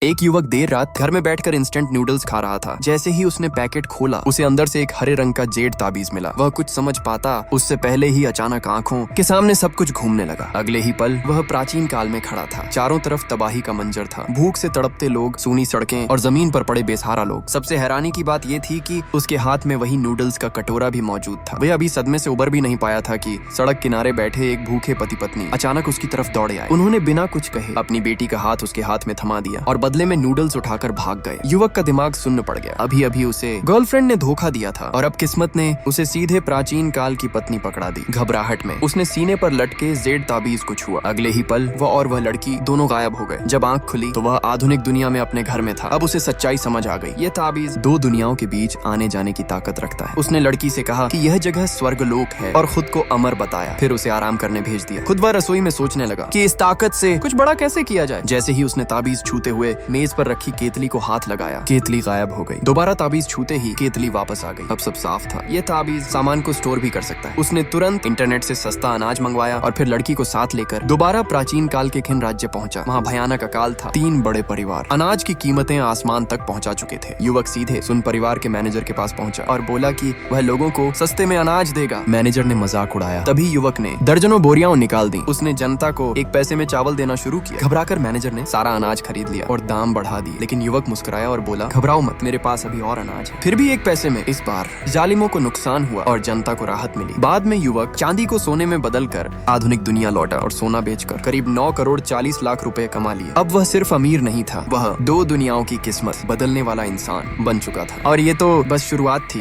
एक युवक देर रात घर में बैठकर इंस्टेंट नूडल्स खा रहा था। जैसे ही उसने पैकेट खोला, उसे अंदर से एक हरे रंग का जेड ताबीज मिला। वह कुछ समझ पाता उससे पहले ही अचानक आंखों के सामने सब कुछ घूमने लगा। अगले ही पल वह प्राचीन काल में खड़ा था। चारों तरफ तबाही का मंजर था, भूख से तड़पते लोग, सूनी सड़कें और जमीन पर पड़े बेसहारा लोग। सबसे हैरानी की बात यह थी कि उसके हाथ में वही नूडल्स का कटोरा भी मौजूद था। वह अभी सदमे से उबर भी नहीं पाया था कि सड़क किनारे बैठे एक भूखे पति पत्नी अचानक उसकी तरफ दौड़े आए। उन्होंने बिना कुछ कहे अपनी बेटी का हाथ उसके हाथ में थमा दिया और बदले में नूडल्स उठाकर भाग गए। युवक का दिमाग सुन्न पड़ गया। अभी अभी उसे गर्लफ्रेंड ने धोखा दिया था और अब किस्मत ने उसे सीधे प्राचीन काल की पत्नी पकड़ा दी। घबराहट में उसने सीने पर लटके जेड ताबीज को छुआ। अगले ही पल वह लड़की दोनों गायब हो गए। जब आंख खुली तो वह आधुनिक दुनिया में अपने घर में था। अब उसे सच्चाई समझ आ गई। यह ताबीज दो दुनियाओं के बीच आने जाने की ताकत रखता है। उसने लड़की से कहा कि यह जगह स्वर्गलोक है और खुद को अमर बताया। फिर उसे आराम करने भेज दिया। खुद वह रसोई में सोचने लगा कि इस ताकत से कुछ बड़ा कैसे किया जाए। जैसे ही उसने ताबीज छूते हुए मेज पर रखी केतली को हाथ लगाया, केतली गायब हो गई। दोबारा ताबीज छूते ही केतली वापस आ गई। अब सब साफ था। यह ताबीज सामान को स्टोर भी कर सकता है। उसने तुरंत इंटरनेट से सस्ता अनाज मंगवाया और फिर लड़की को साथ लेकर दोबारा प्राचीन काल के खिन राज्य पहुंचा। वहाँ भयानक अकाल था। 3 बड़े परिवार, अनाज की कीमतें आसमान तक पहुंचा चुके थे। युवक सीधे सुन परिवार के मैनेजर के पास पहुंचा और बोला कि वह लोगों को सस्ते में अनाज देगा। मैनेजर ने मजाक उड़ाया। तभी युवक ने दर्जनों बोरियां निकाल दी। उसने जनता को 1 पैसे में चावल देना शुरू किया। घबराकर मैनेजर ने सारा अनाज खरीद लिया और दाम बढ़ा दिए। लेकिन युवक मुस्कुराया और बोला, घबराओ मत, मेरे पास अभी और अनाज है। फिर भी 1 पैसे में। इस बार जालिमों को नुकसान हुआ और जनता को राहत मिली। बाद में युवक चांदी को सोने में बदलकर आधुनिक दुनिया लौटा और सोना बेचकर करीब 9 करोड़ 40 लाख रुपए कमा लिए। अब वह सिर्फ अमीर नहीं था, वह 2 दुनियाओं की किस्मत बदलने वाला इंसान बन चुका था। और ये तो बस शुरुआत थी।